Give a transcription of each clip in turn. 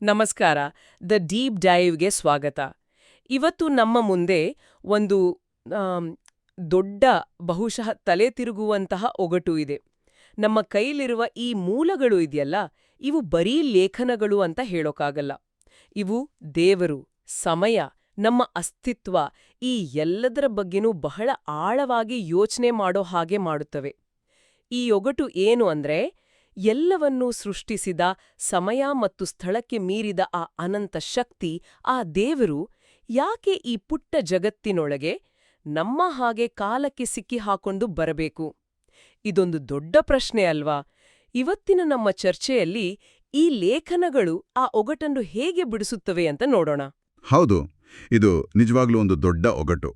ನಮಸ್ಕಾರ. The deep ಡೈವ್ಗೆ ಸ್ವಾಗತ. ಇವತ್ತು ನಮ್ಮ ಮುಂದೆ ಒಂದು ಆಮ್, ದೊಡ್ಡ ಬಹುಶಃ ತಲೆ ತಿರುಗುವಂತಹ ಒಗಟು ಇದೆ. ನಮ್ಮ ಕೈಲಿರುವ ಈ ಮೂಲಗಳು ಇದೆಯಲ್ಲ, ಇವು ಬರೀ ಲೇಖನಗಳು ಅಂತ ಹೇಳೋಕ್ಕಾಗಲ್ಲ. ಇವು ದೇವರು, ಸಮಯ, ನಮ್ಮ ಅಸ್ತಿತ್ವ, ಈ ಎಲ್ಲದರ ಬಗ್ಗೆನೂ ಬಹಳ ಆಳವಾಗಿ ಯೋಚನೆ ಮಾಡೋ ಹಾಗೆ ಮಾಡುತ್ತವೆ. ಈ ಒಗಟು ಏನು ಅಂದ್ರೆ, ಎಲ್ಲವನ್ನೂ ಸೃಷ್ಟಿಸಿದ, ಸಮಯ ಮತ್ತು ಸ್ಥಳಕ್ಕೆ ಮೀರಿದ ಆ ಅನಂತ ಶಕ್ತಿ, ಆ ದೇವರು ಯಾಕೆ ಈ ಪುಟ್ಟ ಜಗತ್ತಿನೊಳಗೆ ನಮ್ಮ ಹಾಗೆ ಕಾಲಕ್ಕೆ ಸಿಕ್ಕಿಹಾಕೊಂಡು ಬರಬೇಕು? ಇದೊಂದು ದೊಡ್ಡ ಪ್ರಶ್ನೆ ಅಲ್ವಾ? ಇವತ್ತಿನ ನಮ್ಮ ಚರ್ಚೆಯಲ್ಲಿ ಈ ಲೇಖನಗಳು ಆ ಒಗಟನ್ನು ಹೇಗೆ ಬಿಡಿಸುತ್ತವೆ ಅಂತ ನೋಡೋಣ. ಹೌದು, ಇದು ನಿಜವಾಗ್ಲೂ ಒಂದು ದೊಡ್ಡ ಒಗಟು.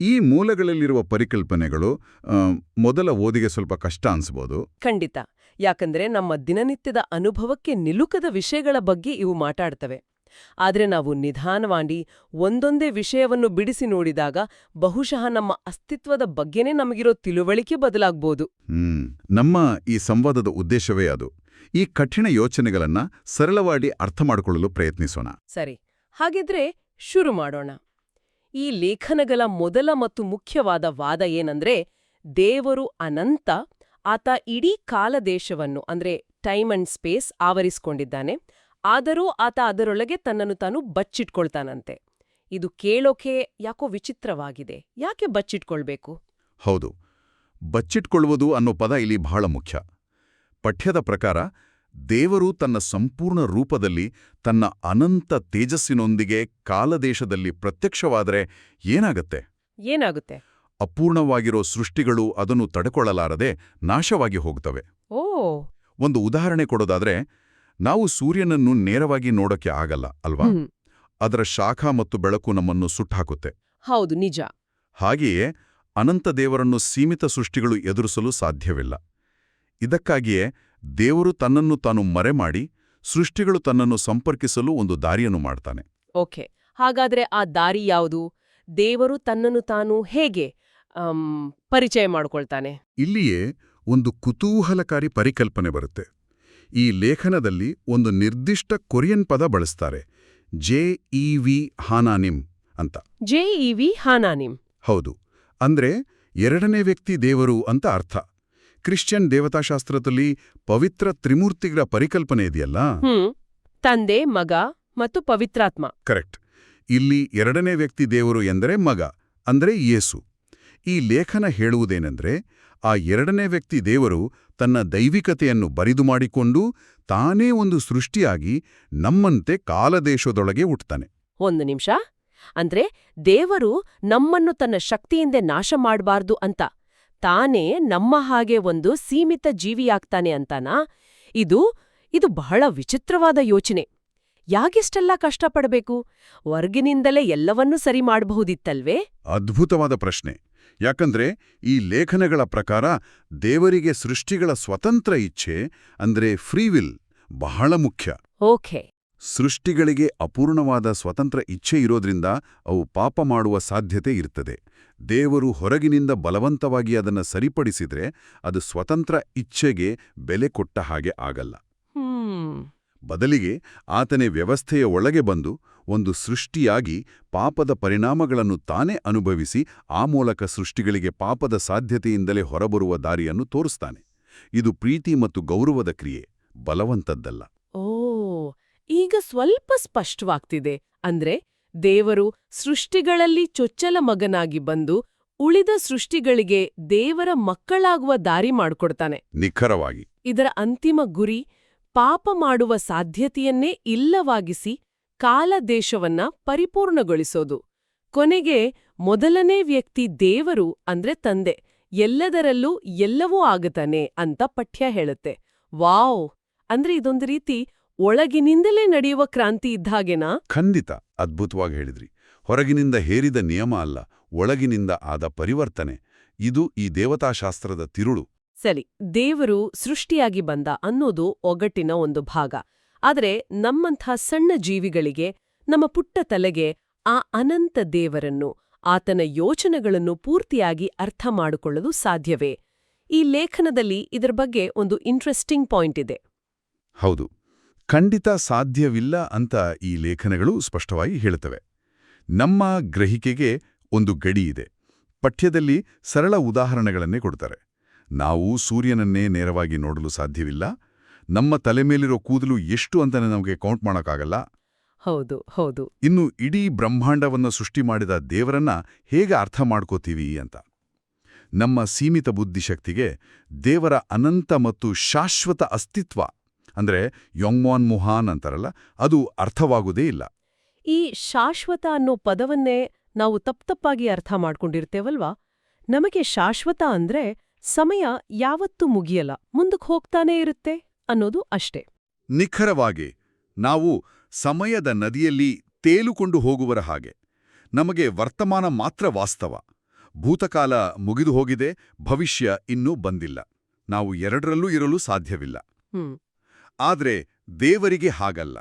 ಈ ಮೂಲಗಳಲ್ಲಿರುವ ಪರಿಕಲ್ಪನೆಗಳು ಮೊದಲ ಓದಿಗೆ ಸ್ವಲ್ಪ ಕಷ್ಟ ಅನ್ಸ್ಬೋದು. ಖಂಡಿತ. ಯಾಕಂದ್ರೆ ನಮ್ಮ ದಿನನಿತ್ಯದ ಅನುಭವಕ್ಕೆ ನಿಲುಕದ ವಿಷಯಗಳ ಬಗ್ಗೆ ಇವು ಮಾತಾಡ್ತವೆ. ಆದ್ರೆ ನಾವು ನಿಧಾನವಾಗಿ ಒಂದೊಂದೇ ವಿಷಯವನ್ನು ಬಿಡಿಸಿ ನೋಡಿದಾಗ ಬಹುಶಃ ನಮ್ಮ ಅಸ್ತಿತ್ವದ ಬಗ್ಗೆನೇ ನಮಗಿರೋ ತಿಳುವಳಿಕೆ ಬದಲಾಗ್ಬೋದು. ನಮ್ಮ ಈ ಸಂವಾದದ ಉದ್ದೇಶವೇ ಅದು. ಈ ಕಠಿಣ ಯೋಚನೆಗಳನ್ನ ಸರಳವಾಗಿ ಅರ್ಥ ಮಾಡಿಕೊಳ್ಳಲು ಪ್ರಯತ್ನಿಸೋಣ. ಸರಿ, ಹಾಗಿದ್ರೆ ಶುರು ಮಾಡೋಣ. ಈ ಲೇಖನಗಳ ಮೊದಲ ಮತ್ತು ಮುಖ್ಯವಾದ ವಾದ ಏನಂದ್ರೆ, ದೇವರು ಅನಂತ, ಆತ ಇಡೀ ಕಾಲದೇಶವನ್ನು ಅಂದ್ರೆ ಟೈಮ್ ಅಂಡ್ ಸ್ಪೇಸ್ ಆವರಿಸಿಕೊಂಡಿದ್ದಾನೆ. ಆದರೂ ಆತ ಅದರೊಳಗೆ ತನ್ನನ್ನು ತಾನು ಬಚ್ಚಿಟ್ಕೊಳ್ತಾನಂತೆ. ಇದು ಕೇಳೋಕೆ ಯಾಕೋ ವಿಚಿತ್ರವಾಗಿದೆ. ಯಾಕೆ ಬಚ್ಚಿಟ್ಕೊಳ್ಬೇಕು? ಹೌದು, ಬಚ್ಚಿಟ್ಕೊಳ್ಳುವುದು ಅನ್ನೋ ಪದ ಇಲ್ಲಿ ಬಹಳ ಮುಖ್ಯ. ಪಠ್ಯದ ಪ್ರಕಾರ ದೇವರು ತನ್ನ ಸಂಪೂರ್ಣ ರೂಪದಲ್ಲಿ ತನ್ನ ಅನಂತ ತೇಜಸ್ಸಿನೊಂದಿಗೆ ಕಾಲದೇಶದಲ್ಲಿ ಪ್ರತ್ಯಕ್ಷವಾದರೆ ಏನಾಗುತ್ತೆ? ಅಪೂರ್ಣವಾಗಿರೋ ಸೃಷ್ಟಿಗಳು ಅದನ್ನು ತಡೆಕೊಳ್ಳಲಾರದೆ ನಾಶವಾಗಿ ಹೋಗ್ತವೆ. ಓ, ಒಂದು ಉದಾಹರಣೆ ಕೊಡೋದಾದ್ರೆ, ನಾವು ಸೂರ್ಯನನ್ನು ನೇರವಾಗಿ ನೋಡೋಕೆ ಆಗಲ್ಲ ಅಲ್ವಾ? ಅದರ ಶಾಖ ಮತ್ತು ಬೆಳಕು ನಮ್ಮನ್ನು ಸುಟ್ಟಾಕುತ್ತೆ. ಹೌದು, ನಿಜ. ಹಾಗೆಯೇ ಅನಂತ ದೇವರನ್ನು ಸೀಮಿತ ಸೃಷ್ಟಿಗಳು ಎದುರಿಸಲು ಸಾಧ್ಯವಿಲ್ಲ. ಇದಕ್ಕಾಗಿಯೇ ದೇವರು ತನ್ನನ್ನು ತಾನು ಮರೆಮಾಡಿ ಸೃಷ್ಟಿಗಳು ತನ್ನನ್ನು ಸಂಪರ್ಕಿಸಲು ಒಂದು ದಾರಿಯನ್ನು ಮಾಡ್ತಾನೆ. ಓಕೆ, ಹಾಗಾದ್ರೆ ಆ ದಾರಿ ಯಾವುದು? ದೇವರು ತನ್ನನ್ನು ತಾನು ಹೇಗೆ ಪರಿಚಯ ಮಾಡ್ಕೊಳ್ತಾನೆ? ಇಲ್ಲಿಯೇ ಒಂದು ಕುತೂಹಲಕಾರಿ ಪರಿಕಲ್ಪನೆ ಬರುತ್ತೆ. ಈ ಲೇಖನದಲ್ಲಿ ಒಂದು ನಿರ್ದಿಷ್ಟ ಕೊರಿಯನ್ ಪದ ಬಳಸ್ತಾರೆ, ಜೆಇವಿ ಹಾನಾನಿಮ್ ಅಂತ. ಜೆಇವಿ ಹಾನಾನಿಮ್? ಹೌದು, ಅಂದ್ರೆ ಎರಡನೇ ವ್ಯಕ್ತಿ ದೇವರು ಅಂತ ಅರ್ಥ. ಕ್ರಿಶ್ಚಿಯನ್ ದೇವತಾಶಾಸ್ತ್ರದಲ್ಲಿ ಪವಿತ್ರ ತ್ರಿಮೂರ್ತಿಗಳ ಪರಿಕಲ್ಪನೆ ಇದೆಯಲ್ಲ, ತಂದೆ, ಮಗ ಮತ್ತು ಪವಿತ್ರಾತ್ಮ. ಕರೆಕ್ಟ್. ಇಲ್ಲಿ ಎರಡನೇ ವ್ಯಕ್ತಿ ದೇವರು ಎಂದರೆ ಮಗ, ಅಂದ್ರೆ ಯೇಸು. ಈ ಲೇಖನ ಹೇಳುವುದೇನೆಂದ್ರೆ, ಆ ಎರಡನೇ ವ್ಯಕ್ತಿ ದೇವರು ತನ್ನ ದೈವಿಕತೆಯನ್ನು ಬರಿದು ಮಾಡಿಕೊಂಡು ತಾನೇ ಒಂದು ಸೃಷ್ಟಿಯಾಗಿ ನಮ್ಮಂತೆ ಕಾಲದೇಶದೊಳಗೆ ಹುಟ್ಟುತ್ತಾನೆ. ಒಂದು ನಿಮಿಷ, ಅಂದ್ರೆ ದೇವರು ನಮ್ಮನ್ನು ತನ್ನ ಶಕ್ತಿಯಿಂದ ನಾಶ ಮಾಡಬಾರ್ದು ಅಂತ ತಾನೇ ನಮ್ಮ ಹಾಗೆ ಒಂದು ಸೀಮಿತ ಜೀವಿಯಾಗ್ತಾನೆ ಅಂತಾನಾ? ಇದು ಬಹಳ ವಿಚಿತ್ರವಾದ ಯೋಚನೆ. ಯಾಕೆಷ್ಟೆಲ್ಲ ಕಷ್ಟಪಡಬೇಕು? ಹೊರ್ಗಿನಿಂದಲೇ ಎಲ್ಲವನ್ನೂ ಸರಿ ಮಾಡಬಹುದಿತ್ತಲ್ವೇ? ಅದ್ಭುತವಾದ ಪ್ರಶ್ನೆ. ಯಾಕಂದ್ರೆ ಈ ಲೇಖನಗಳ ಪ್ರಕಾರ ದೇವರಿಗೆ ಸೃಷ್ಟಿಗಳ ಸ್ವತಂತ್ರ ಇಚ್ಛೆ ಅಂದ್ರೆ ಫ್ರೀವಿಲ್ ಬಹಳ ಮುಖ್ಯ. ಓಕೆ. ಸೃಷ್ಟಿಗಳಿಗೆ ಅಪೂರ್ಣವಾದ ಸ್ವತಂತ್ರ ಇಚ್ಛೆ ಇರೋದ್ರಿಂದ ಅವು ಪಾಪ ಮಾಡುವ ಸಾಧ್ಯತೆ ಇರ್ತದೆ. ದೇವರು ಹೊರಗಿನಿಂದ ಬಲವಂತವಾಗಿ ಅದನ್ನ ಸರಿಪಡಿಸಿದ್ರೆ ಅದು ಸ್ವತಂತ್ರ ಇಚ್ಛೆಗೆ ಬೆಲೆ ಕೊಟ್ಟ ಹಾಗೆ ಆಗಲ್ಲ. ಬದಲಿಗೆ ಆತನೇ ವ್ಯವಸ್ಥೆಯ ಒಳಗೆ ಬಂದು ಒಂದು ಸೃಷ್ಟಿಯಾಗಿ ಪಾಪದ ಪರಿಣಾಮಗಳನ್ನು ತಾನೇ ಅನುಭವಿಸಿ ಆ ಮೂಲಕ ಸೃಷ್ಟಿಗಳಿಗೆ ಪಾಪದ ಸಾಧ್ಯತೆಯಿಂದಲೇ ಹೊರಬರುವ ದಾರಿಯನ್ನು ತೋರಿಸ್ತಾನೆ. ಇದು ಪ್ರೀತಿ ಮತ್ತು ಗೌರವದ ಕ್ರಿಯೆ, ಬಲವಂತದ್ದಲ್ಲ. ಓ, ಈಗ ಸ್ವಲ್ಪ ಸ್ಪಷ್ಟವಾಗ್ತಿದೆ. ಅಂದ್ರೆ ದೇವರು ಸೃಷ್ಟಿಗಳಲ್ಲಿ ಚೊಚ್ಚಲ ಮಗನಾಗಿ ಬಂದು ಉಳಿದ ಸೃಷ್ಟಿಗಳಿಗೆ ದೇವರ ಮಕ್ಕಳಾಗುವ ದಾರಿ ಮಾಡಿಕೊಡ್ತಾನೆ. ನಿಖರವಾಗಿ. ಇದರ ಅಂತಿಮ ಗುರಿ ಪಾಪ ಮಾಡುವ ಸಾಧ್ಯತೆಯನ್ನೇ ಇಲ್ಲವಾಗಿಸಿ ಕಾಲದೇಶವನ್ನ ಪರಿಪೂರ್ಣಗೊಳಿಸೋದು. ಕೊನೆಗೆ ಮೊದಲನೇ ವ್ಯಕ್ತಿ ದೇವರು ಅಂದ್ರೆ ತಂದೆ ಎಲ್ಲದರಲ್ಲೂ ಎಲ್ಲವೂ ಆಗತಾನೆ ಅಂತ ಪಠ್ಯ ಹೇಳುತ್ತೆ. ವಾವ್! ಅಂದ್ರೆ ಇದೊಂದು ರೀತಿ ಒಳಗಿನಿಂದಲೇ ನಡೆಯುವ ಕ್ರಾಂತಿ ಇದ್ದಾಗೆನಾ? ಖಂಡಿತ, ಅದ್ಭುತವಾಗಿ ಹೇಳಿದ್ರಿ. ಹೊರಗಿನಿಂದ ಹೇರಿದ ನಿಯಮ ಅಲ್ಲ, ಒಳಗಿನಿಂದ ಆದ ಪರಿವರ್ತನೆ. ಇದು ಈ ದೇವತಾಶಾಸ್ತ್ರದ ತಿರುಳು. ಸರಿ, ದೇವರು ಸೃಷ್ಟಿಯಾಗಿ ಬಂದ ಅನ್ನೋದು ಒಗಟಿನ ಒಂದು ಭಾಗ. ಆದ್ರೆ ನಮ್ಮಂಥ ಸಣ್ಣ ಜೀವಿಗಳಿಗೆ, ನಮ್ಮ ಪುಟ್ಟ ತಲೆಗೆ ಆ ಅನಂತ ದೇವರನ್ನು, ಆತನ ಯೋಚನೆಗಳನ್ನು ಪೂರ್ತಿಯಾಗಿ ಅರ್ಥ ಮಾಡಿಕೊಳ್ಳಲು ಸಾಧ್ಯವೇ? ಈ ಲೇಖನದಲ್ಲಿ ಇದರ ಬಗ್ಗೆ ಒಂದು ಇಂಟ್ರೆಸ್ಟಿಂಗ್ ಪಾಯಿಂಟ್ ಇದೆ. ಹೌದು, ಖಂಡಿತ ಸಾಧ್ಯವಿಲ್ಲ ಅಂತ ಈ ಲೇಖನಗಳು ಸ್ಪಷ್ಟವಾಗಿ ಹೇಳುತ್ತವೆ. ನಮ್ಮ ಗ್ರಹಿಕೆಗೆ ಒಂದು ಗಡಿ ಇದೆ. ಪಠ್ಯದಲ್ಲಿ ಸರಳ ಉದಾಹರಣೆಗಳನ್ನೇ ಕೊಡ್ತಾರೆ. ನಾವು ಸೂರ್ಯನನ್ನೇ ನೇರವಾಗಿ ನೋಡಲು ಸಾಧ್ಯವಿಲ್ಲ. ನಮ್ಮ ತಲೆ ಮೇಲಿರೋ ಕೂದಲು ಎಷ್ಟು ಅಂತಲೇ ನಮಗೆ ಕೌಂಟ್ ಮಾಡೋಕ್ಕಾಗಲ್ಲ. ಹೌದು ಹೌದು. ಇನ್ನು ಇಡೀ ಬ್ರಹ್ಮಾಂಡವನ್ನು ಸೃಷ್ಟಿ ಮಾಡಿದ ದೇವರನ್ನ ಹೇಗೆ ಅರ್ಥ ಮಾಡ್ಕೋತೀವಿ ಅಂತ. ನಮ್ಮ ಸೀಮಿತ ಬುದ್ಧಿಶಕ್ತಿಗೆ ದೇವರ ಅನಂತ ಮತ್ತು ಶಾಶ್ವತ ಅಸ್ತಿತ್ವ ಅಂದ್ರೆ ಯೊಂಗ್ಮಾನ್ ಮುಹಾನ್ ಅಂತಾರಲ್ಲ, ಅದು ಅರ್ಥವಾಗುವುದೇ ಇಲ್ಲ. ಈ ಶಾಶ್ವತ ಅನ್ನೋ ಪದವನ್ನೇ ನಾವು ತಪ್ಪಾಗಿ ಅರ್ಥ ಮಾಡ್ಕೊಂಡಿರ್ತೇವಲ್ವಾ? ನಮಗೆ ಶಾಶ್ವತ ಅಂದ್ರೆ ಸಮಯ ಯಾವತ್ತೂ ಮುಗಿಯಲ್ಲ, ಮುಂದಕ್ಕೆ ಹೋಗ್ತಾನೇ ಇರುತ್ತೆ ಅನ್ನೋದು ಅಷ್ಟೇ. ನಿಖರವಾಗಿ ನಾವು ಸಮಯದ ನದಿಯಲ್ಲಿ ತೇಲುಕೊಂಡು ಹೋಗುವರ ಹಾಗೆ. ನಮಗೆ ವರ್ತಮಾನ ಮಾತ್ರ ವಾಸ್ತವ. ಭೂತಕಾಲ ಮುಗಿದು ಹೋಗಿದೆ, ಭವಿಷ್ಯ ಇನ್ನೂ ಬಂದಿಲ್ಲ. ನಾವು ಎರಡರಲ್ಲೂ ಇರಲು ಸಾಧ್ಯವಿಲ್ಲ. ಆದ್ರೆ ದೇವರಿಗೆ ಹಾಗಲ್ಲ.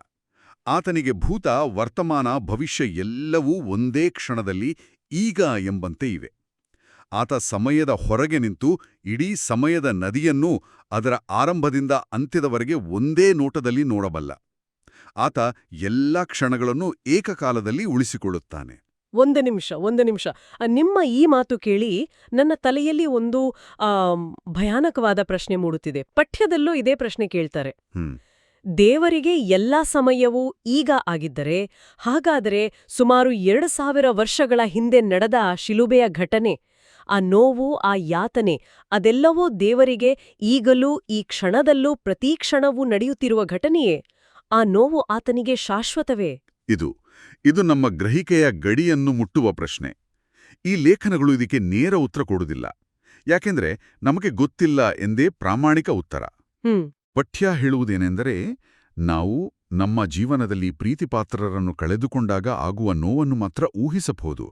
ಆತನಿಗೆ ಭೂತ, ವರ್ತಮಾನ, ಭವಿಷ್ಯ ಎಲ್ಲವೂ ಒಂದೇ ಕ್ಷಣದಲ್ಲಿ ಈಗ ಎಂಬಂತೆ ಇವೆ. ಆತ ಸಮಯದ ಹೊರಗೆ ನಿಂತು ಇಡೀ ಸಮಯದ ನದಿಯನ್ನೂ ಅದರ ಆರಂಭದಿಂದ ಅಂತ್ಯದವರೆಗೆ ಒಂದೇ ನೋಟದಲ್ಲಿ ನೋಡಬಲ್ಲ. ಆತ ಎಲ್ಲ ಕ್ಷಣಗಳನ್ನು ಏಕಕಾಲದಲ್ಲಿ ಉಳಿಸಿಕೊಳ್ಳುತ್ತಾನೆ. ಒಂದು ನಿಮಿಷ. ನಿಮ್ಮ ಈ ಮಾತು ಕೇಳಿ ನನ್ನ ತಲೆಯಲ್ಲಿ ಒಂದು ಭಯಾನಕವಾದ ಪ್ರಶ್ನೆ ಮೂಡುತ್ತಿದೆ. ಪಠ್ಯದಲ್ಲೂ ಇದೇ ಪ್ರಶ್ನೆ ಕೇಳ್ತಾರೆ. ದೇವರಿಗೆ ಎಲ್ಲಾ ಸಮಯವೂ ಈಗ ಆಗಿದ್ದರೆ, ಹಾಗಾದರೆ ಸುಮಾರು 2000 ವರ್ಷಗಳ ಹಿಂದೆ ನಡೆದ ಆ ಶಿಲುಬೆಯ ಘಟನೆ, ಆ ನೋವು, ಆ ಯಾತನೆ, ಅದೆಲ್ಲವೂ ದೇವರಿಗೆ ಈಗಲೂ ಈ ಕ್ಷಣದಲ್ಲೂ ಪ್ರತಿ ಕ್ಷಣವೂ ನಡೆಯುತ್ತಿರುವ ಘಟನೆಯೇ? ಆ ನೋವು ಆತನಿಗೆ ಶಾಶ್ವತವೇ? ಇದು ನಮ್ಮ ಗ್ರಹಿಕೆಯ ಗಡಿಯನ್ನು ಮುಟ್ಟುವ ಪ್ರಶ್ನೆ. ಈ ಲೇಖನಗಳು ಇದಕ್ಕೆ ನೇರ ಉತ್ತರ ಕೊಡುವುದಿಲ್ಲ. ಯಾಕೆಂದ್ರೆ ನಮಗೆ ಗೊತ್ತಿಲ್ಲ ಎಂದೇ ಪ್ರಾಮಾಣಿಕ ಉತ್ತರ. ಪಠ್ಯ ಹೇಳುವುದೇನೆಂದರೆ, ನಾವು ನಮ್ಮ ಜೀವನದಲ್ಲಿ ಪ್ರೀತಿಪಾತ್ರರನ್ನು ಕಳೆದುಕೊಂಡಾಗ ಆಗುವ ನೋವನ್ನು ಮಾತ್ರ ಊಹಿಸಬಹುದು.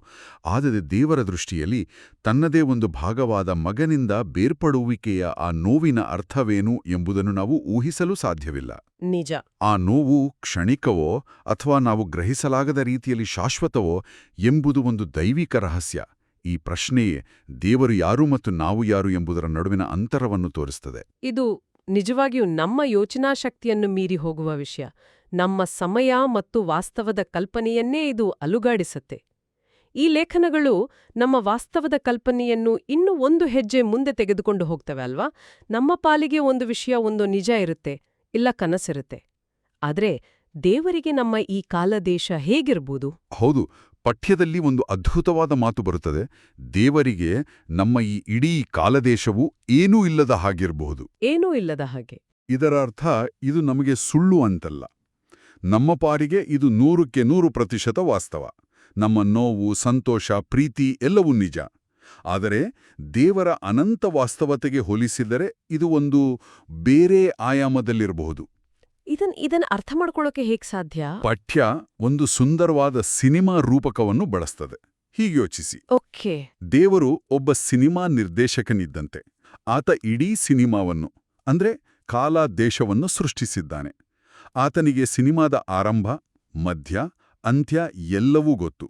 ಆದರೆ ದೇವರ ದೃಷ್ಟಿಯಲ್ಲಿ ತನ್ನದೇ ಒಂದು ಭಾಗವಾದ ಮಗನಿಂದ ಬೇರ್ಪಡುವಿಕೆಯ ಆ ನೋವಿನ ಅರ್ಥವೇನು ಎಂಬುದನ್ನು ನಾವು ಊಹಿಸಲು ಸಾಧ್ಯವಿಲ್ಲ. ನಿಜ. ಆ ನೋವು ಕ್ಷಣಿಕವೋ ಅಥವಾ ನಾವು ಗ್ರಹಿಸಲಾಗದ ರೀತಿಯಲ್ಲಿ ಶಾಶ್ವತವೋ ಎಂಬುದು ಒಂದು ದೈವಿಕ ರಹಸ್ಯ. ಈ ಪ್ರಶ್ನೆಯೇ ದೇವರು ಯಾರು ಮತ್ತು ನಾವು ಯಾರು ಎಂಬುದರ ನಡುವಿನ ಅಂತರವನ್ನು ತೋರಿಸುತ್ತದೆ. ಇದು ನಿಜವಾಗಿಯೂ ನಮ್ಮ ಯೋಚನಾ ಶಕ್ತಿಯನ್ನು ಮೀರಿ ಹೋಗುವ ವಿಷಯ. ನಮ್ಮ ಸಮಯ ಮತ್ತು ವಾಸ್ತವದ ಕಲ್ಪನೆಯನ್ನೇ ಇದು ಅಲುಗಾಡಿಸುತ್ತೆ. ಈ ಲೇಖನಗಳು ನಮ್ಮ ವಾಸ್ತವದ ಕಲ್ಪನೆಯನ್ನು ಇನ್ನೂ ಒಂದು ಹೆಜ್ಜೆ ಮುಂದೆ ತೆಗೆದುಕೊಂಡು ಹೋಗ್ತವೆ ಅಲ್ವಾ? ನಮ್ಮ ಪಾಲಿಗೆ ಒಂದು ವಿಷಯ, ಒಂದು ನಿಜ ಇರುತ್ತೆ, ಇಲ್ಲ ಕನಸಿರುತ್ತೆ. ಆದ್ರೆ ದೇವರಿಗೆ ನಮ್ಮ ಈ ಕಾಲದೇಶ ಹೇಗಿರ್ಬೋದು? ಹೌದು, ಪಠ್ಯದಲ್ಲಿ ಒಂದು ಅದ್ಭುತವಾದ ಮಾತು ಬರುತ್ತದೆ. ದೇವರಿಗೆ ನಮ್ಮ ಈ ಇಡೀ ಕಾಲದೇಶವು ಏನೂ ಇಲ್ಲದ ಹಾಗಿರಬಹುದು. ಏನೂ ಇಲ್ಲದ ಹಾಗೆ. ಇದರ ಅರ್ಥ ಇದು ನಮಗೆ ಸುಳ್ಳು ಅಂತಲ್ಲ. ನಮ್ಮ ಪಾರಿಗೆ ಇದು 100% ವಾಸ್ತವ. ನಮ್ಮ ನೋವು, ಸಂತೋಷ, ಪ್ರೀತಿ ಎಲ್ಲವೂ ನಿಜ. ಆದರೆ ದೇವರ ಅನಂತ ವಾಸ್ತವತೆಗೆ ಹೋಲಿಸಿದರೆ ಇದು ಒಂದು ಬೇರೆ ಆಯಾಮದಲ್ಲಿರಬಹುದು. ಇದನ್ ಅರ್ಥ ಮಾಡ್ಕೊಳ್ಳೋಕೆ ಹೇಗೆ ಸಾಧ್ಯ? ಪಠ್ಯ ಒಂದು ಸುಂದರವಾದ ಸಿನಿಮಾ ರೂಪಕವನ್ನು ಬಳಸ್ತದೆ. ಹೀಗೆ ಯೋಚಿಸಿ. ಓಕೆ. ದೇವರು ಒಬ್ಬ ಸಿನಿಮಾ ನಿರ್ದೇಶಕನಿದ್ದಂತೆ. ಆತ ಇಡೀ ಸಿನಿಮಾವನ್ನು ಅಂದ್ರೆ ಕಾಲ, ದೇಶವನ್ನು ಸೃಷ್ಟಿಸಿದ್ದಾನೆ. ಆತನಿಗೆ ಸಿನಿಮಾದ ಆರಂಭ, ಮಧ್ಯ, ಅಂತ್ಯ ಎಲ್ಲವೂ ಗೊತ್ತು.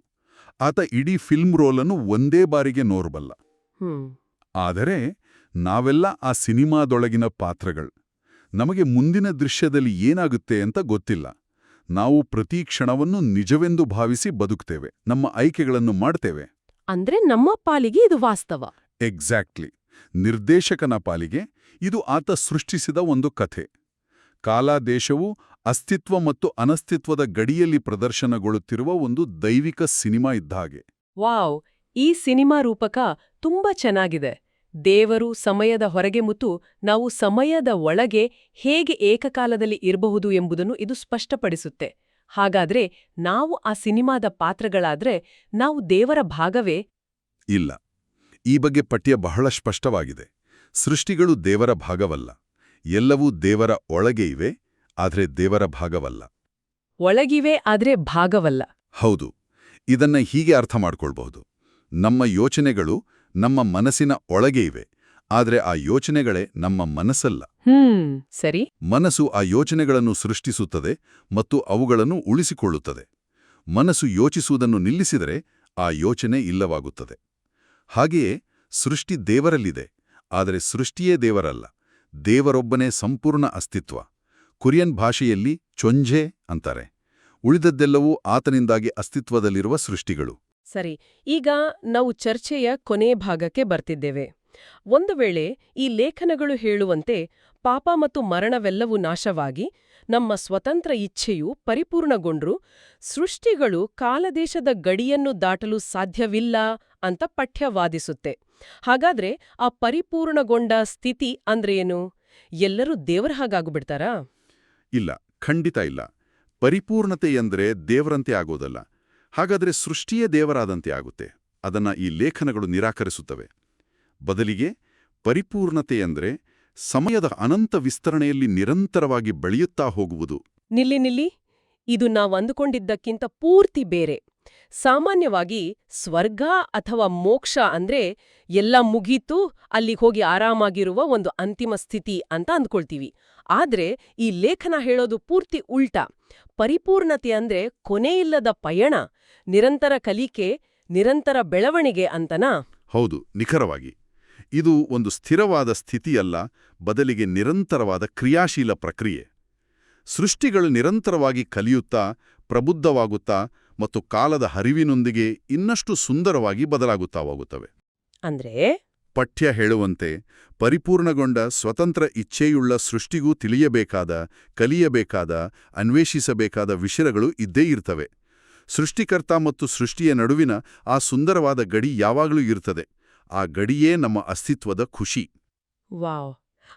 ಆತ ಇಡೀ ಫಿಲ್ಮ್ ರೋಲನ್ನು ಒಂದೇ ಬಾರಿಗೆ ನೋಡಬಲ್ಲ. ಆದರೆ ನಾವೆಲ್ಲ ಆ ಸಿನಿಮಾದೊಳಗಿನ ಪಾತ್ರಗಳು. ನಮಗೆ ಮುಂದಿನ ದೃಶ್ಯದಲ್ಲಿ ಏನಾಗುತ್ತೆ ಅಂತ ಗೊತ್ತಿಲ್ಲ. ನಾವು ಪ್ರತಿ ಕ್ಷಣವನ್ನು ನಿಜವೆಂದು ಭಾವಿಸಿ ಬದುಕ್ತೇವೆ, ನಮ್ಮ ಆಯ್ಕೆಗಳನ್ನು ಮಾಡ್ತೇವೆ. ಅಂದ್ರೆ ನಮ್ಮ ಪಾಲಿಗೆ ಇದು ವಾಸ್ತವ. ಎಕ್ಸಾಕ್ಟ್ಲಿ. ನಿರ್ದೇಶಕನ ಪಾಲಿಗೆ ಇದು ಆತ ಸೃಷ್ಟಿಸಿದ ಒಂದು ಕಥೆ. ಕಾಲಾದೇಶವು ಅಸ್ತಿತ್ವ ಮತ್ತು ಅನಸ್ತಿತ್ವದ ಗಡಿಯಲ್ಲಿ ಪ್ರದರ್ಶನಗೊಳ್ಳುತ್ತಿರುವ ಒಂದು ದೈವಿಕ ಸಿನಿಮಾ ಇದ್ದ ಹಾಗೆ. ವಾವ್! ಈ ಸಿನಿಮಾ ರೂಪಕ ತುಂಬಾ ಚೆನ್ನಾಗಿದೆ. ದೇವರು ಸಮಯದ ಹೊರಗೆ ಮತ್ತು ನಾವು ಸಮಯದ ಒಳಗೆ ಹೇಗೆ ಏಕಕಾಲದಲ್ಲಿ ಇರಬಹುದು ಎಂಬುದನ್ನು ಇದು ಸ್ಪಷ್ಟಪಡಿಸುತ್ತೆ. ಹಾಗಾದ್ರೆ ನಾವು ಆ ಸಿನಿಮಾದ ಪಾತ್ರಗಳಾದ್ರೆ ನಾವು ದೇವರ ಭಾಗವೇ? ಇಲ್ಲ. ಈ ಬಗ್ಗೆ ಪಠ್ಯ ಬಹಳ ಸ್ಪಷ್ಟವಾಗಿದೆ. ಸೃಷ್ಟಿಗಳು ದೇವರ ಭಾಗವಲ್ಲ. ಎಲ್ಲವೂ ದೇವರ ಒಳಗೆ ಇವೆ, ಆದರೆ ದೇವರ ಭಾಗವಲ್ಲ. ಒಳಗಿವೆ, ಆದ್ರೆ ಭಾಗವಲ್ಲ. ಹೌದು. ಇದನ್ನ ಹೀಗೆ ಅರ್ಥ ಮಾಡ್ಕೊಳ್ಬಹುದು. ನಮ್ಮ ಯೋಚನೆಗಳು ನಮ್ಮ ಮನಸ್ಸಿನ ಒಳಗೆ ಇವೆ, ಆದರೆ ಆ ಯೋಚನೆಗಳೇ ನಮ್ಮ ಮನಸ್ಸಲ್ಲ. ಸರಿ. ಮನಸ್ಸು ಆ ಯೋಚನೆಗಳನ್ನು ಸೃಷ್ಟಿಸುತ್ತದೆ ಮತ್ತು ಅವುಗಳನ್ನು ಉಳಿಸಿಕೊಳ್ಳುತ್ತದೆ. ಮನಸ್ಸು ಯೋಚಿಸುವುದನ್ನು ನಿಲ್ಲಿಸಿದರೆ ಆ ಯೋಚನೆ ಇಲ್ಲವಾಗುತ್ತದೆ. ಹಾಗೆಯೇ ಸೃಷ್ಟಿ ದೇವರಲ್ಲಿದೆ, ಆದರೆ ಸೃಷ್ಟಿಯೇ ದೇವರಲ್ಲ. ದೇವರೊಬ್ಬನೇ ಸಂಪೂರ್ಣ ಅಸ್ತಿತ್ವ. ಕೊರಿಯನ್ ಭಾಷೆಯಲ್ಲಿ ಚೊಂಜೆ ಅಂತಾರೆ. ಉಳಿದದ್ದೆಲ್ಲವೂ ಆತನಿಂದಾಗಿ ಅಸ್ತಿತ್ವದಲ್ಲಿರುವ ಸೃಷ್ಟಿಗಳು. ಸರಿ, ಈಗ ನಾವು ಚರ್ಚೆಯ ಕೊನೆ ಭಾಗಕ್ಕೆ ಬರ್ತಿದ್ದೇವೆ. ಒಂದು ವೇಳೆ ಈ ಲೇಖನಗಳು ಹೇಳುವಂತೆ ಪಾಪ ಮತ್ತು ಮರಣವೆಲ್ಲವೂ ನಾಶವಾಗಿ ನಮ್ಮ ಸ್ವತಂತ್ರ ಇಚ್ಛೆಯು ಪರಿಪೂರ್ಣಗೊಂಡ್ರೂ ಸೃಷ್ಟಿಗಳು ಕಾಲದೇಶದ ಗಡಿಯನ್ನು ದಾಟಲು ಸಾಧ್ಯವಿಲ್ಲ ಅಂತ ಪಠ್ಯ ವಾದಿಸುತ್ತೆ. ಹಾಗಾದ್ರೆ ಆ ಪರಿಪೂರ್ಣಗೊಂಡ ಸ್ಥಿತಿ ಅಂದ್ರೇನು? ಎಲ್ಲರೂ ದೇವರ ಹಾಗಾಗ್ಬಿಡ್ತಾರಾ? ಇಲ್ಲ, ಖಂಡಿತ ಇಲ್ಲ. ಪರಿಪೂರ್ಣತೆ ಎಂದ್ರೆ ದೇವರಂತೆ ಆಗೋದಲ್ಲ. ಹಾಗಾದ್ರೆ ಸೃಷ್ಟಿಯೇ ದೇವರಾದಂತೆ ಆಗುತ್ತೆ. ಅದನ್ನ ಈ ಲೇಖನಗಳು ನಿರಾಕರಿಸುತ್ತವೆ. ಬದಲಿಗೆ ಪರಿಪೂರ್ಣತೆ ಎಂದ್ರೆ ಸಮಯದ ಅನಂತ ವಿಸ್ತರಣೆಯಲ್ಲಿ ನಿರಂತರವಾಗಿ ಬೆಳೆಯುತ್ತಾ ಹೋಗುವುದು. ನಿಲ್ಲಿ, ಇದು ನಾವಂದುಕೊಂಡಿದ್ದಕ್ಕಿಂತ ಪೂರ್ತಿ ಬೇರೆ. ಸಾಮಾನ್ಯವಾಗಿ ಸ್ವರ್ಗ ಅಥವಾ ಮೋಕ್ಷ ಅಂದ್ರೆ ಎಲ್ಲ ಮುಗೀತು, ಅಲ್ಲಿಗೆ ಹೋಗಿ ಆರಾಮಾಗಿರುವ ಒಂದು ಅಂತಿಮ ಸ್ಥಿತಿ ಅಂತ ಅಂದ್ಕೊಳ್ತೀವಿ. ಆದ್ರೆ ಈ ಲೇಖನ ಹೇಳೋದು ಪೂರ್ತಿ ಉಲ್ಟಾ. ಪರಿಪೂರ್ಣತೆ ಅಂದ್ರೆ ಕೊನೆಯಿಲ್ಲದ ಪಯಣ, ನಿರಂತರ ಕಲಿಕೆ, ನಿರಂತರ ಬೆಳವಣಿಗೆ ಅಂತನಾ? ಹೌದು, ನಿಖರವಾಗಿ. ಇದು ಒಂದು ಸ್ಥಿರವಾದ ಸ್ಥಿತಿಯಲ್ಲ, ಬದಲಿಗೆ ನಿರಂತರವಾದ ಕ್ರಿಯಾಶೀಲ ಪ್ರಕ್ರಿಯೆ. ಸೃಷ್ಟಿಗಳು ನಿರಂತರವಾಗಿ ಕಲಿಯುತ್ತಾ, ಪ್ರಬುದ್ಧವಾಗುತ್ತಾ ಮತ್ತು ಕಾಲದ ಹರಿವಿನೊಂದಿಗೆ ಇನ್ನಷ್ಟು ಸುಂದರವಾಗಿ ಬದಲಾಗುತ್ತಾ ಹೋಗುತ್ತವೆ. ಅಂದ್ರೆ ಪಠ್ಯ ಹೇಳುವಂತೆ ಪರಿಪೂರ್ಣಗೊಂಡ ಸ್ವತಂತ್ರ ಇಚ್ಛೆಯುಳ್ಳ ಸೃಷ್ಟಿಗೂ ತಿಳಿಯಬೇಕಾದ, ಕಲಿಯಬೇಕಾದ, ಅನ್ವೇಷಿಸಬೇಕಾದ ವಿಷಯಗಳು ಇದ್ದೇ ಇರ್ತವೆ. ಸೃಷ್ಟಿಕರ್ತ ಮತ್ತು ಸೃಷ್ಟಿಯ ನಡುವಿನ ಆ ಸುಂದರವಾದ ಗಡಿ ಯಾವಾಗಲೂ ಇರ್ತದೆ. ಆ ಗಡಿಯೇ ನಮ್ಮ ಅಸ್ತಿತ್ವದ ಖುಷಿ. ವಾವ್!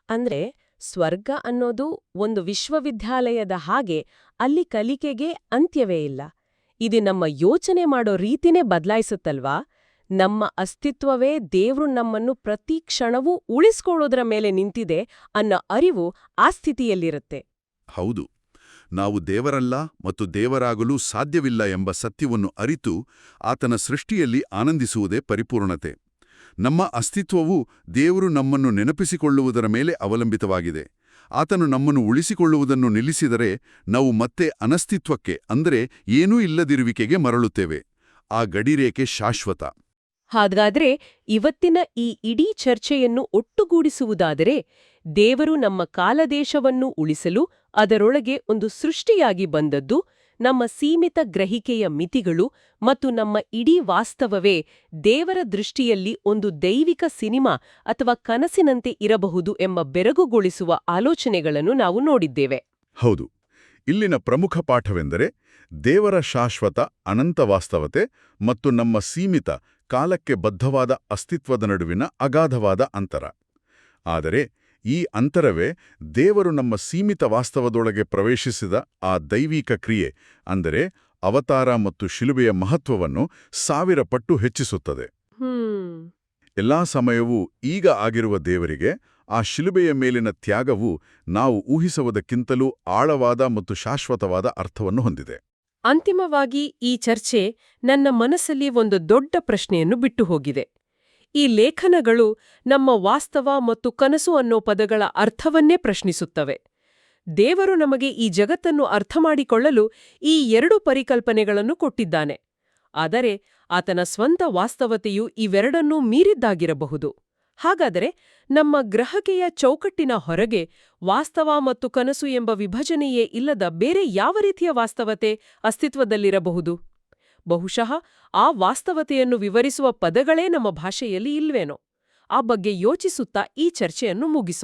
ಅಂದ್ರೆ ಸ್ವರ್ಗ ಅನ್ನೋದು ಒಂದು ವಿಶ್ವವಿದ್ಯಾಲಯದ ಹಾಗೆ, ಅಲ್ಲಿ ಕಲಿಕೆಗೆ ಅಂತ್ಯವೇ ಇಲ್ಲ. ಇದು ನಮ್ಮ ಯೋಚನೆ ಮಾಡೋ ರೀತಿನೇ ಬದಲಾಯಿಸುತ್ತಲ್ವಾ? ನಮ್ಮ ಅಸ್ತಿತ್ವವೇ ದೇವ್ರು ನಮ್ಮನ್ನು ಪ್ರತಿ ಕ್ಷಣವೂ ಉಳಿಸ್ಕೊಳ್ಳೋದ್ರ ಮೇಲೆ ನಿಂತಿದೆ ಅನ್ನೋ ಅರಿವು ಆ ಸ್ಥಿತಿಯಲ್ಲಿರುತ್ತೆ. ಹೌದು, ನಾವು ದೇವರಲ್ಲ ಮತ್ತು ದೇವರಾಗಲು ಸಾಧ್ಯವಿಲ್ಲ ಎಂಬ ಸತ್ಯವನ್ನು ಅರಿತು ಆತನ ಸೃಷ್ಟಿಯಲ್ಲಿ ಆನಂದಿಸುವುದೇ ಪರಿಪೂರ್ಣತೆ. ನಮ್ಮ ಅಸ್ತಿತ್ವವು ದೇವರು ನಮ್ಮನ್ನು ನೆನಪಿಸಿಕೊಳ್ಳುವುದರ ಮೇಲೆ ಅವಲಂಬಿತವಾಗಿದೆ. ಆತನು ನಮ್ಮನ್ನು ಉಳಿಸಿಕೊಳ್ಳುವುದನ್ನು ನಿಲ್ಲಿಸಿದರೆ ನಾವು ಮತ್ತೆ ಅನಸ್ತಿತ್ವಕ್ಕೆ, ಅಂದರೆ ಏನೂ ಇಲ್ಲದಿರುವಿಕೆಗೆ ಮರಳುತ್ತೇವೆ. ಆ ಗಡಿರೇಖೆ ಶಾಶ್ವತ. ಹಾಗಾದ್ರೆ ಇವತ್ತಿನ ಈ ಇಡೀ ಚರ್ಚೆಯನ್ನು ಒಟ್ಟುಗೂಡಿಸುವುದಾದರೆ, ದೇವರು ನಮ್ಮ ಕಾಲದೇಶವನ್ನು ಉಳಿಸಲು ಅದರೊಳಗೆ ಒಂದು ಸೃಷ್ಟಿಯಾಗಿ ಬಂದದ್ದು, ನಮ್ಮ ಸೀಮಿತ ಗ್ರಹಿಕೆಯ ಮಿತಿಗಳು ಮತ್ತು ನಮ್ಮ ಇಡೀ ವಾಸ್ತವವೇ ದೇವರ ದೃಷ್ಟಿಯಲ್ಲಿ ಒಂದು ದೈವಿಕ ಸಿನಿಮಾ ಅಥವಾ ಕನಸಿನಂತೆ ಇರಬಹುದು ಎಂಬ ಬೆರಗುಗೊಳಿಸುವ ಆಲೋಚನೆಗಳನ್ನು ನಾವು ನೋಡಿದ್ದೇವೆ. ಹೌದು, ಇಲ್ಲಿನ ಪ್ರಮುಖ ಪಾಠವೆಂದರೆ ದೇವರ ಶಾಶ್ವತ ಅನಂತ ವಾಸ್ತವತೆ ಮತ್ತು ನಮ್ಮ ಸೀಮಿತ ಕಾಲಕ್ಕೆ ಬದ್ಧವಾದ ಅಸ್ತಿತ್ವದ ನಡುವಿನ ಅಗಾಧವಾದ ಅಂತರ. ಆದರೆ ಈ ಅಂತರವೇ ದೇವರು ನಮ್ಮ ಸೀಮಿತ ವಾಸ್ತವದೊಳಗೆ ಪ್ರವೇಶಿಸಿದ ಆ ದೈವಿಕ ಕ್ರಿಯೆ, ಅಂದರೆ ಅವತಾರ ಮತ್ತು ಶಿಲುಬೆಯ ಮಹತ್ವವನ್ನು 1000 ಪಟ್ಟು ಹೆಚ್ಚಿಸುತ್ತದೆ. ಎಲ್ಲಾ ಸಮಯವೂ ಈಗ ಆಗಿರುವ ದೇವರಿಗೆ ಆ ಶಿಲುಬೆಯ ಮೇಲಿನ ತ್ಯಾಗವು ನಾವು ಊಹಿಸುವುದಕ್ಕಿಂತಲೂ ಆಳವಾದ ಮತ್ತು ಶಾಶ್ವತವಾದ ಅರ್ಥವನ್ನು ಹೊಂದಿದೆ. ಅಂತಿಮವಾಗಿ ಈ ಚರ್ಚೆ ನನ್ನ ಮನಸ್ಸಲ್ಲಿ ಒಂದು ದೊಡ್ಡ ಪ್ರಶ್ನೆಯನ್ನು ಬಿಟ್ಟು ಹೋಗಿದೆ. ಈ ಲೇಖನಗಳು ನಮ್ಮ ವಾಸ್ತವ ಮತ್ತು ಕನಸು ಅನ್ನೋ ಪದಗಳ ಅರ್ಥವನ್ನೇ ಪ್ರಶ್ನಿಸುತ್ತವೆ. ದೇವರು ನಮಗೆ ಈ ಜಗತ್ತನ್ನು ಅರ್ಥಮಾಡಿಕೊಳ್ಳಲು ಈ 2 ಪರಿಕಲ್ಪನೆಗಳನ್ನು ಕೊಟ್ಟಿದ್ದಾನೆ. ಆದರೆ ಆತನ ಸ್ವಂತ ವಾಸ್ತವತೆಯು ಇವೆರಡನ್ನೂ ಮೀರಿದ್ದಾಗಿರಬಹುದು. ಹಾಗಾದರೆ ನಮ್ಮ ಗ್ರಹಿಕೆಯ ಚೌಕಟ್ಟಿನ ಹೊರಗೆ ವಾಸ್ತವ ಮತ್ತು ಕನಸು ಎಂಬ ವಿಭಜನೆಯೇ ಇಲ್ಲದ ಬೇರೆ ಯಾವ ರೀತಿಯ ವಾಸ್ತವತೆ ಅಸ್ತಿತ್ವದಲ್ಲಿರಬಹುದು? ಬಹುಶಃ ಆ ವಾಸ್ತವತೆಯನ್ನು ವಿವರಿಸುವ ಪದಗಳೇ ನಮ್ಮ ಭಾಷೆಯಲ್ಲಿ ಇಲ್ವೇನೋ? ಆ ಬಗ್ಗೆ ಯೋಚಿಸುತ್ತಾ ಈ ಚರ್ಚೆಯನ್ನು ಮುಗಿಸೋಣ.